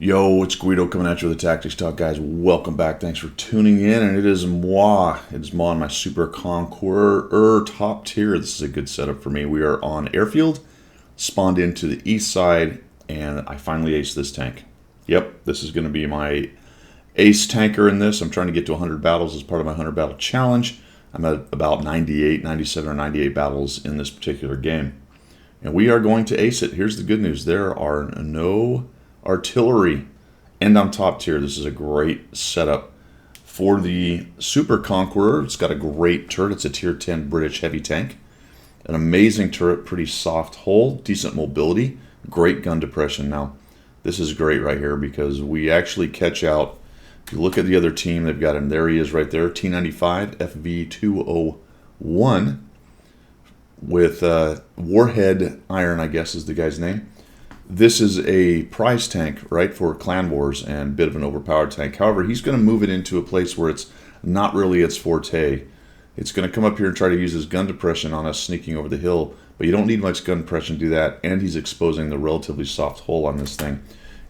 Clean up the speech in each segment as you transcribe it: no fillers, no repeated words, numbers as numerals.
Yo, it's Guido coming at you with the Tactics Talk, guys. Welcome back. Thanks for tuning in. And it is moi. It is moi on my Super Conqueror top tier. This is a good setup for me. We are on airfield, spawned into the east side, and I finally aced this tank. Yep, this is going to be my ace tanker in this. I'm trying to get to 100 battles as part of my 100 battle challenge. I'm at about 98, 97 or 98 battles in this particular game. And we are going to ace it. Here's the good news. There are no artillery, and I'm top tier. This is a great setup for the Super Conqueror. It's got a great turret. It's a tier 10 British heavy tank. An amazing turret, pretty soft hull, decent mobility, great gun depression. Now, this is great right here because we actually catch out. If you look at the other team, they've got him. There he is right there, T95 FV201 with Warhead Iron, I guess is the guy's name. This is a prize tank, right, for clan wars and a bit of an overpowered tank. However, he's going to move it into a place where it's not really its forte. It's going to come up here and try to use his gun depression on us sneaking over the hill, but you don't need much gun depression to do that, and he's exposing the relatively soft hull on this thing,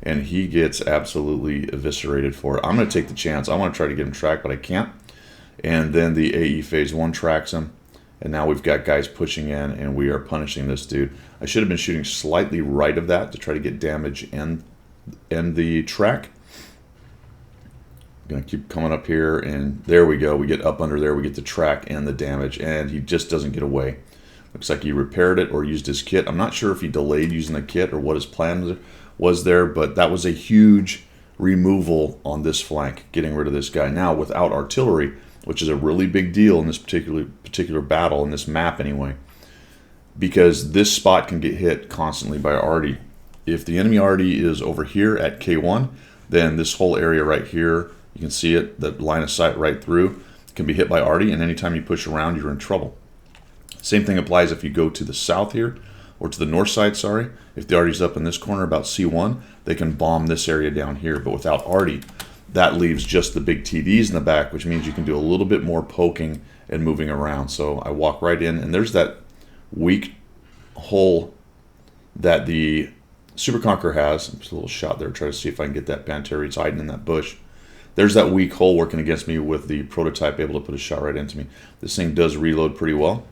and he gets absolutely eviscerated for it. I'm going to take the chance. I want to try to get him tracked, but I can't. And then the AE Phase 1 tracks him. And now we've got guys pushing in, and we are punishing this dude. I should have been shooting slightly right of that to try to get damage and the track. I'm going to keep coming up here, and there we go. We get up under there. We get the track and the damage, and he just doesn't get away. Looks like he repaired it or used his kit. I'm not sure if he delayed using the kit or what his plan was there, but that was a huge removal on this flank, getting rid of this guy. Now, without artillery, which is a really big deal in this particular battle, in this map anyway, because this spot can get hit constantly by arty. If the enemy arty is over here at K1, then this whole area right here, you can see it, the line of sight right through, can be hit by arty, and anytime you push around, you're in trouble. Same thing applies if you go to the south here, or to the north side, sorry. If the arty's up in this corner about C1, they can bomb this area down here, but without arty, that leaves just the big TDs in the back, which means you can do a little bit more poking and moving around. So I walk right in, and there's that weak hole that the Super Conqueror has. Just a little shot there, try to see if I can get that Pantera. He's hiding in that bush. There's that weak hole working against me with the prototype able to put a shot right into me. This thing does reload pretty well.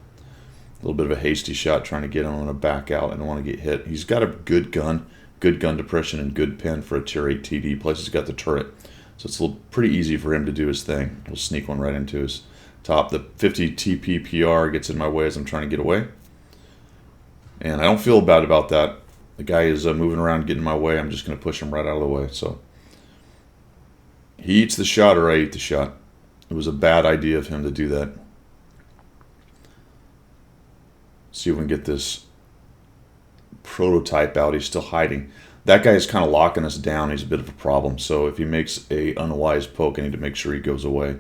A little bit of a hasty shot trying to get him. I'm going to back out. I don't want to get hit. He's got a good gun depression, and good pen for a tier 8 TD. Plus he's got the turret. So it's pretty easy for him to do his thing. We'll sneak one right into his top. The 50 TP PR gets in my way as I'm trying to get away. And I don't feel bad about that. The guy is moving around, getting in my way. I'm just going to push him right out of the way. So he eats the shot, or I eat the shot. It was a bad idea of him to do that. See if we can get this prototype out. He's still hiding. That guy is kind of locking us down. He's a bit of a problem. So if he makes a unwise poke, I need to make sure he goes away.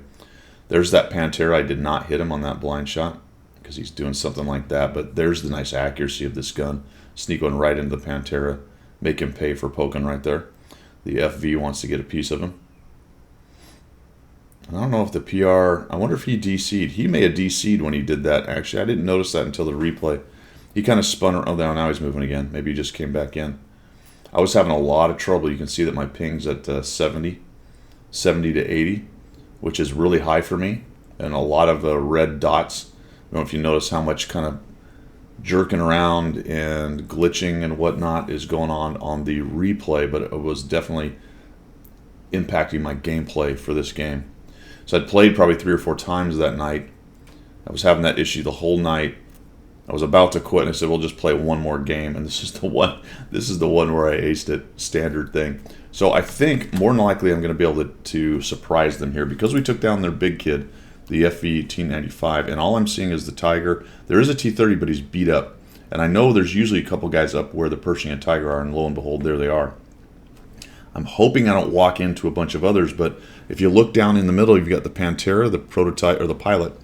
There's that Pantera. I did not hit him on that blind shot because he's doing something like that. But there's the nice accuracy of this gun. Sneak one right into the Pantera. Make him pay for poking right there. The FV wants to get a piece of him. I don't know if the PR... I wonder if he DC'd. He may have DC'd when he did that, actually. I didn't notice that until the replay. He kind of spun around. Oh, now he's moving again. Maybe he just came back in. I was having a lot of trouble. You can see that my ping's at 70 to 80, which is really high for me, and a lot of red dots. I don't know if you notice how much kind of jerking around and glitching and whatnot is going on the replay, but it was definitely impacting my gameplay for this game. So I'd played probably 3 or 4 times that night. I was having that issue the whole night. I was about to quit, and I said, we'll just play one more game, and this is the one. This is the one where I aced it, standard thing. So I think more than likely I'm going to be able to surprise them here because we took down their big kid, the FV T95, and all I'm seeing is the Tiger. There is a T30, but he's beat up, and I know there's usually a couple guys up where the Pershing and Tiger are, and lo and behold, there they are. I'm hoping I don't walk into a bunch of others, but if you look down in the middle, you've got the Pantera, the prototype, or the pilot,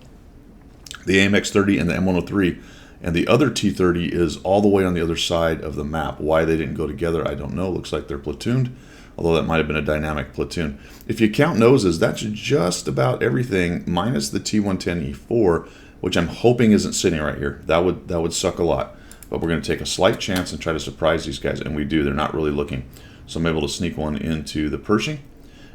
the AMX-30, and the M103. And the other T-30 is all the way on the other side of the map. Why they didn't go together, I don't know. Looks like they're platooned, although that might have been a dynamic platoon. If you count noses, that's just about everything, minus the T110E4, which I'm hoping isn't sitting right here. That would suck a lot. But we're going to take a slight chance and try to surprise these guys, and we do. They're not really looking. So I'm able to sneak one into the Pershing.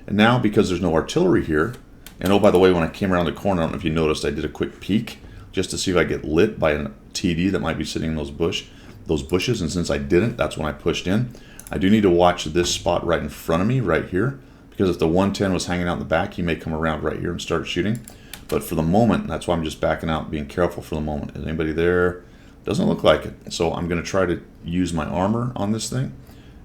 And now, because there's no artillery here, and oh, by the way, when I came around the corner, I don't know if you noticed, I did a quick peek just to see if I get lit by a TD that might be sitting in those bushes. And since I didn't, that's when I pushed in. I do need to watch this spot right in front of me, right here, because if the 110 was hanging out in the back, he may come around right here and start shooting. But for the moment, that's why I'm just backing out, being careful for the moment. Is anybody there? Doesn't look like it. So I'm going to try to use my armor on this thing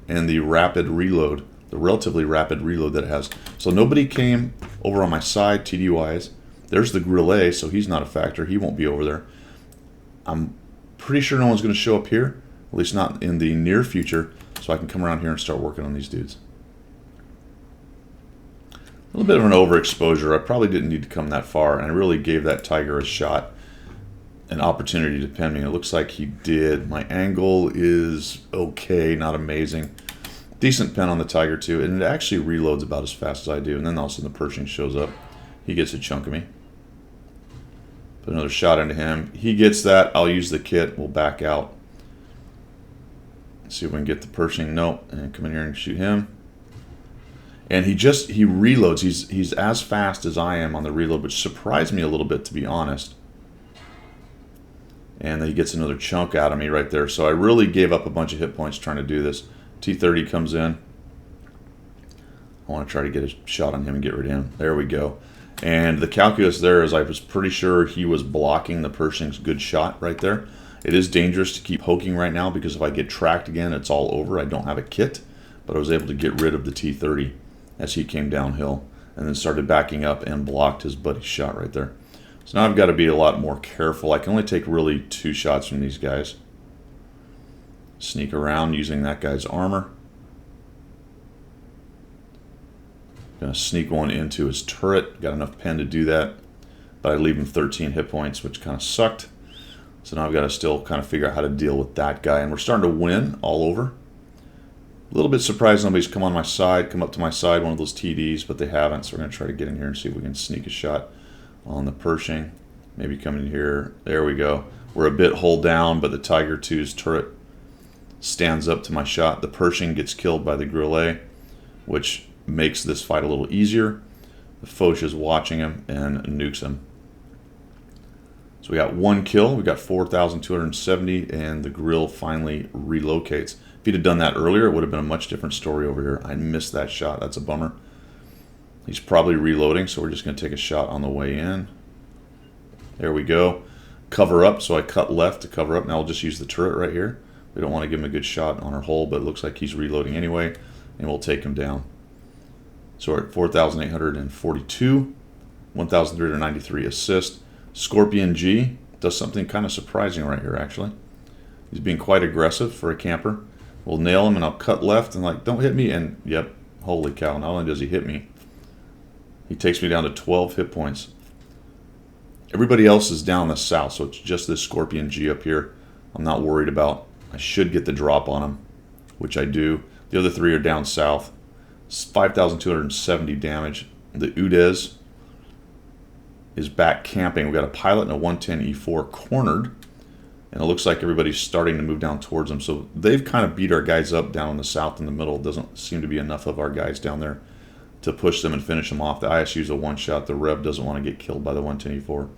and the rapid reload, the relatively rapid reload that it has. So nobody came over on my side, TD-wise. There's the Grille, so he's not a factor. He won't be over there. I'm pretty sure no one's going to show up here, at least not in the near future, so I can come around here and start working on these dudes. A little bit of an overexposure. I probably didn't need to come that far, and I really gave that Tiger a shot, an opportunity to pen me. It looks like he did. My angle is okay, not amazing. Decent pen on the Tiger too, and it actually reloads about as fast as I do. And then all of a sudden the Pershing shows up. He gets a chunk of me. Put another shot into him. He gets that. I'll use the kit. We'll back out. See if we can get the Pershing. Nope. And come in here and shoot him. And he reloads. He's as fast as I am on the reload, which surprised me a little bit, to be honest. And then he gets another chunk out of me right there. So I really gave up a bunch of hit points trying to do this. T-30 comes in. I want to try to get a shot on him and get rid of him. There we go. And the calculus there is I was pretty sure he was blocking the Pershing's good shot right there. It is dangerous to keep poking right now because if I get tracked again, it's all over. I don't have a kit, but I was able to get rid of the T-30 as he came downhill and then started backing up and blocked his buddy's shot right there. So now I've got to be a lot more careful. I can only take really 2 shots from these guys. Sneak around using that guy's armor. Gonna sneak one into his turret. Got enough pen to do that, but I leave him 13 hit points, which kind of sucked. So now I've got to still kind of figure out how to deal with that guy, and we're starting to win all over. A little bit surprised nobody's come on my side, come up to my side, one of those TDs, but they haven't. So we're going to try to get in here and see if we can sneak a shot on the Pershing. Maybe come in here. There we go. We're a bit hull down, but the Tiger II's turret stands up to my shot. The Pershing gets killed by the Grille, which makes this fight a little easier. The Foch is watching him and nukes him. So we got 1 kill. We got 4,270, and the Grille finally relocates. If he'd have done that earlier, it would have been a much different story over here. I missed that shot. That's a bummer. He's probably reloading, so we're just going to take a shot on the way in. There we go. Cover up, so I cut left to cover up. Now I'll just use the turret right here. We don't want to give him a good shot on our hole, but it looks like he's reloading anyway, and we'll take him down. So we're at 4,842, 1,393 assist. Scorpion G does something kind of surprising right here, actually. He's being quite aggressive for a camper. We'll nail him, and I'll cut left, and like, don't hit me, and yep, holy cow, not only does he hit me, he takes me down to 12 hit points. Everybody else is down the south, so it's just this Scorpion G up here I'm not worried about. I should get the drop on him, which I do. The other 3 are down south. 5,270 damage. The Udez is back camping. We've got a pilot and a 110 E4 cornered, and it looks like everybody's starting to move down towards them. So they've kind of beat our guys up down in the south in the middle. It doesn't seem to be enough of our guys down there to push them and finish them off. The ISU's a one-shot. The Rev doesn't want to get killed by the 110 E4.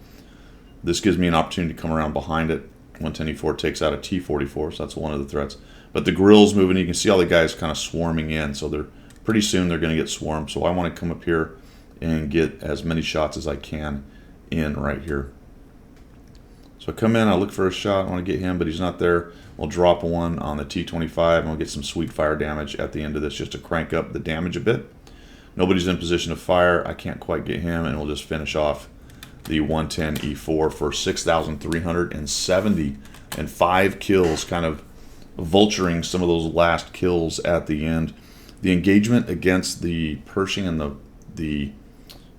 This gives me an opportunity to come around behind it. 110 E4 takes out a T44, so that's one of the threats. But the Grille's moving. You can see all the guys kind of swarming in, so they're pretty soon they're going to get swarmed. So I want to come up here and get as many shots as I can in right here. So I come in, I look for a shot, I want to get him, but he's not there. We'll drop one on the T25, and we'll get some sweet fire damage at the end of this just to crank up the damage a bit. Nobody's in position to fire. I can't quite get him, and we'll just finish off the 110 E4 for 6,370 and 5 kills, kind of vulturing some of those last kills at the end. The engagement against the Pershing and the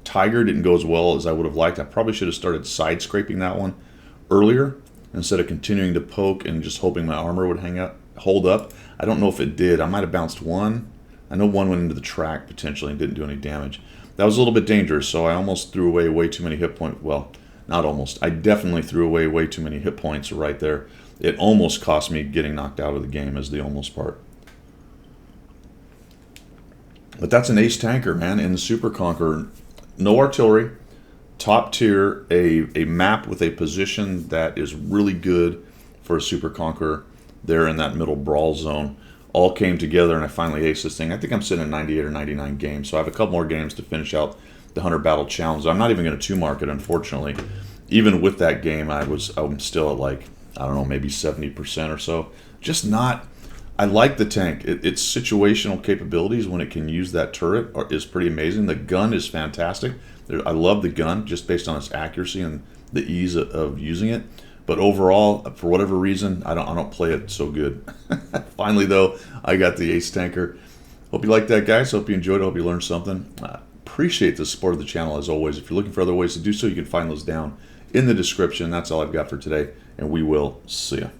Tiger didn't go as well as I would have liked. I probably should have started side scraping that one earlier instead of continuing to poke and just hoping my armor would hold up. I don't know if it did. I might have bounced one. I know one went into the track potentially and didn't do any damage. That was a little bit dangerous, so I almost threw away way too many hit points. Well, not almost. I definitely threw away way too many hit points right there. It almost cost me getting knocked out of the game, is the almost part. But that's an ace tanker, man, in the Super Conqueror. No artillery, top tier, a map with a position that is really good for a Super Conqueror there in that middle brawl zone. All came together and I finally aced this thing. I think I'm sitting at 98 or 99 games, so I have a couple more games to finish out the 100 Battle Challenge. I'm not even going to 2-mark it, unfortunately. Even with that game, I'm still at like, I don't know, maybe 70% or so. Just not. I like the tank. Its situational capabilities when it can use that turret is pretty amazing. The gun is fantastic. I love the gun just based on its accuracy and the ease of using it. But overall, for whatever reason, I don't play it so good. Finally, though, I got the ace tanker. Hope you liked that, guys. Hope you enjoyed it. Hope you learned something. Appreciate the support of the channel as always. If you're looking for other ways to do so, you can find those down in the description. That's all I've got for today, and we will see you.